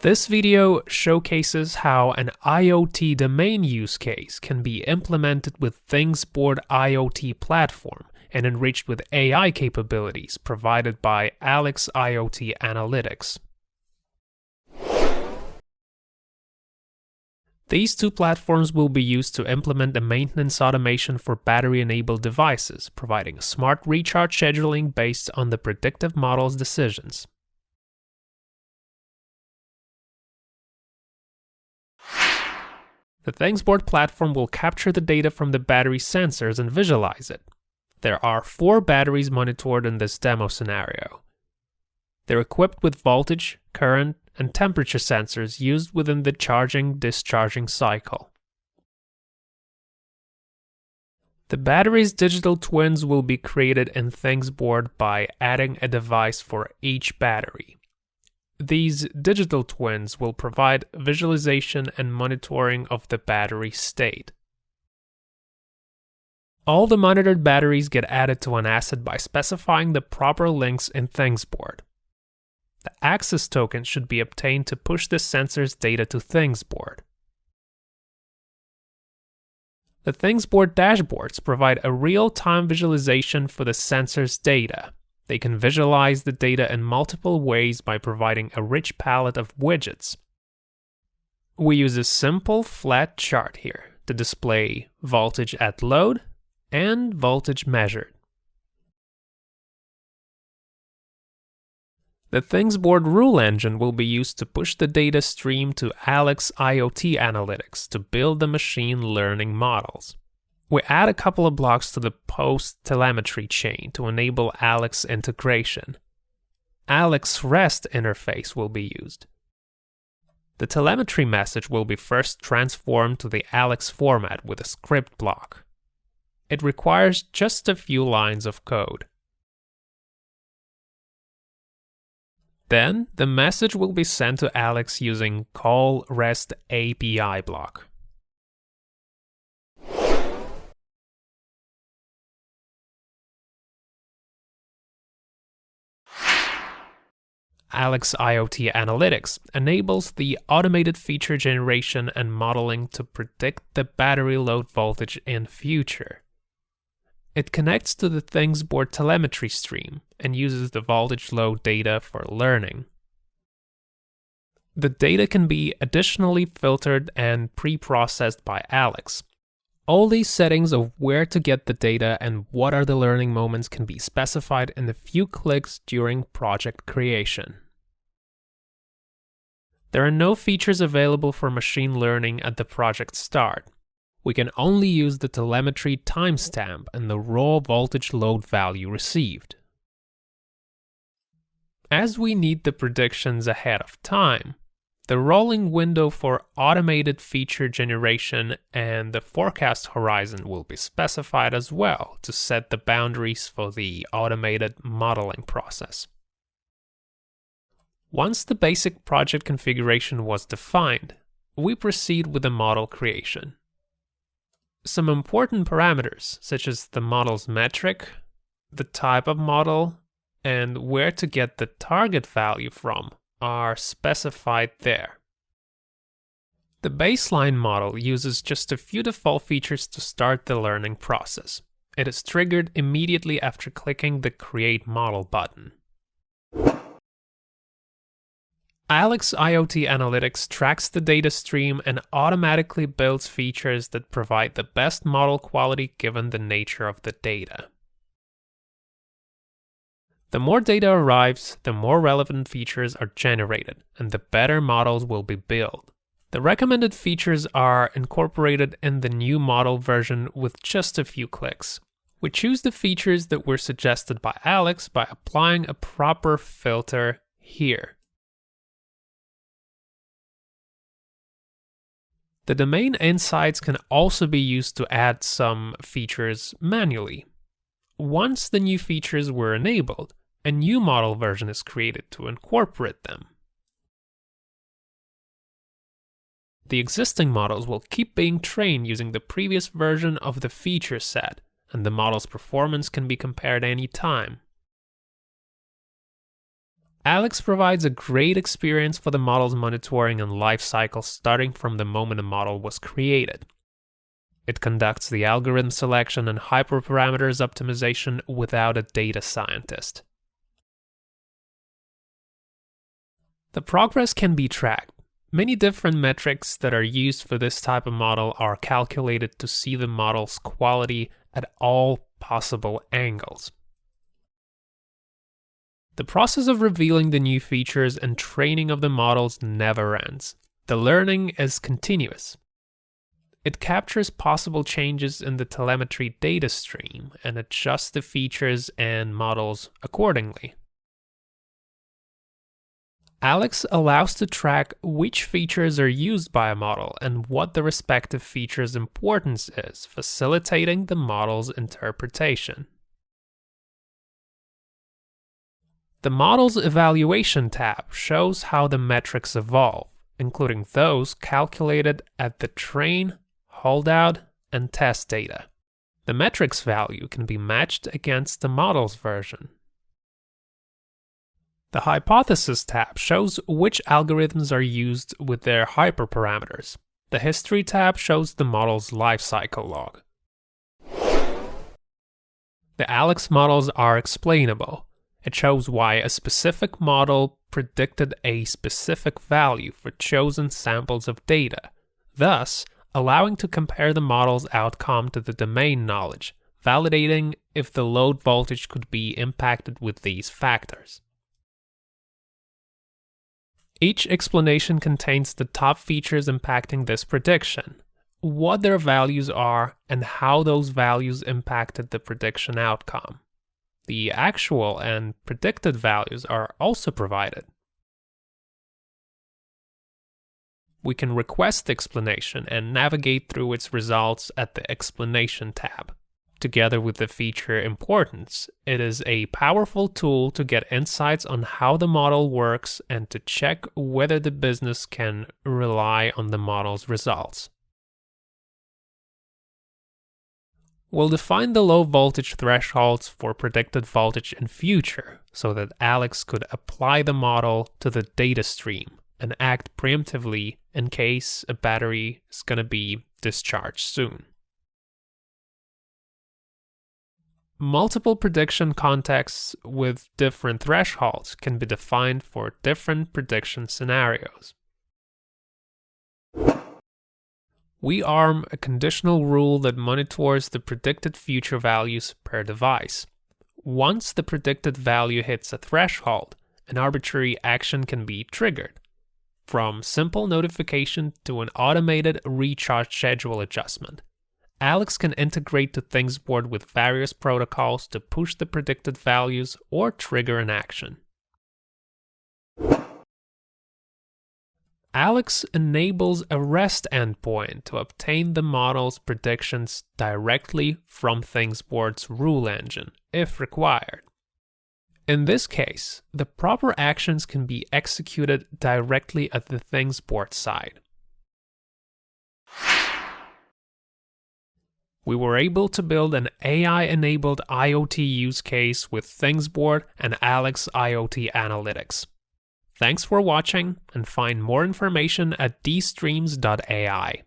This video showcases how an IoT domain use case can be implemented with ThingsBoard IoT platform and enriched with AI capabilities provided by Alex IoT Analytics. These two platforms will be used to implement a maintenance automation for battery-enabled devices, providing smart recharge scheduling based on the predictive model's decisions. The ThingsBoard platform will capture the data from the battery sensors and visualize it. There are 4 batteries monitored in this demo scenario. They're equipped with voltage, current, and temperature sensors used within the charging-discharging cycle. The battery's digital twins will be created in ThingsBoard by adding a device for each battery. These digital twins will provide visualization and monitoring of the battery state. All the monitored batteries get added to an asset by specifying the proper links in ThingsBoard. The access token should be obtained to push the sensor's data to ThingsBoard. The ThingsBoard dashboards provide a real-time visualization for the sensor's data. They can visualize the data in multiple ways by providing a rich palette of widgets. We use a simple flat chart here to display voltage at load and voltage measured. The ThingsBoard rule engine will be used to push the data stream to Alex IoT Analytics to build the machine learning models. We add a couple of blocks to the post-telemetry chain to enable Alex integration. Alex REST interface will be used. The telemetry message will be first transformed to the Alex format with a script block. It requires just a few lines of code. Then, the message will be sent to Alex using call REST API block. Alex IoT Analytics enables the automated feature generation and modeling to predict the battery load voltage in future. It connects to the ThingsBoard telemetry stream and uses the voltage load data for learning. The data can be additionally filtered and pre-processed by Alex. All these settings of where to get the data and what are the learning moments can be specified in a few clicks during project creation. There are no features available for machine learning at the project start. We can only use the telemetry timestamp and the raw voltage load value received. As we need the predictions ahead of time, the rolling window for automated feature generation and the forecast horizon will be specified as well to set the boundaries for the automated modeling process. Once the basic project configuration was defined, we proceed with the model creation. Some important parameters, such as the model's metric, the type of model, and where to get the target value from, are specified there. The baseline model uses just a few default features to start the learning process. It is triggered immediately after clicking the Create Model button. Alex IoT Analytics tracks the data stream and automatically builds features that provide the best model quality given the nature of the data. The more data arrives, the more relevant features are generated, and the better models will be built. The recommended features are incorporated in the new model version with just a few clicks. We choose the features that were suggested by Alex by applying a proper filter here. The domain insights can also be used to add some features manually. Once the new features were enabled, a new model version is created to incorporate them. The existing models will keep being trained using the previous version of the feature set, and the model's performance can be compared any time. Alex provides a great experience for the model's monitoring and lifecycle starting from the moment a model was created. It conducts the algorithm selection and hyperparameters optimization without a data scientist. The progress can be tracked. Many different metrics that are used for this type of model are calculated to see the model's quality at all possible angles. The process of revealing the new features and training of the models never ends. The learning is continuous. It captures possible changes in the telemetry data stream and adjusts the features and models accordingly. Alex allows to track which features are used by a model and what the respective feature's importance is, facilitating the model's interpretation. The Model's Evaluation tab shows how the metrics evolve, including those calculated at the train, holdout, and test data. The metrics value can be matched against the model's version. The Hypothesis tab shows which algorithms are used with their hyperparameters. The History tab shows the model's lifecycle log. The Alex models are explainable. It shows why a specific model predicted a specific value for chosen samples of data, thus allowing to compare the model's outcome to the domain knowledge, validating if the load voltage could be impacted with these factors. Each explanation contains the top features impacting this prediction, what their values are, and how those values impacted the prediction outcome. The actual and predicted values are also provided. We can request the explanation and navigate through its results at the Explanation tab. Together with the feature importance, it is a powerful tool to get insights on how the model works and to check whether the business can rely on the model's results. We'll define the low voltage thresholds for predicted voltage in future so that Alex could apply the model to the data stream and act preemptively in case a battery is going to be discharged soon. Multiple prediction contexts with different thresholds can be defined for different prediction scenarios. We arm a conditional rule that monitors the predicted future values per device. Once the predicted value hits a threshold, an arbitrary action can be triggered, from simple notification to an automated recharge schedule adjustment. Alex can integrate to ThingsBoard with various protocols to push the predicted values or trigger an action. Alex enables a REST endpoint to obtain the model's predictions directly from ThingsBoard's rule engine, if required. In this case, the proper actions can be executed directly at the ThingsBoard side. We were able to build an AI-enabled IoT use case with ThingsBoard and Alex IoT Analytics. Thanks for watching, and find more information at dstreams.ai.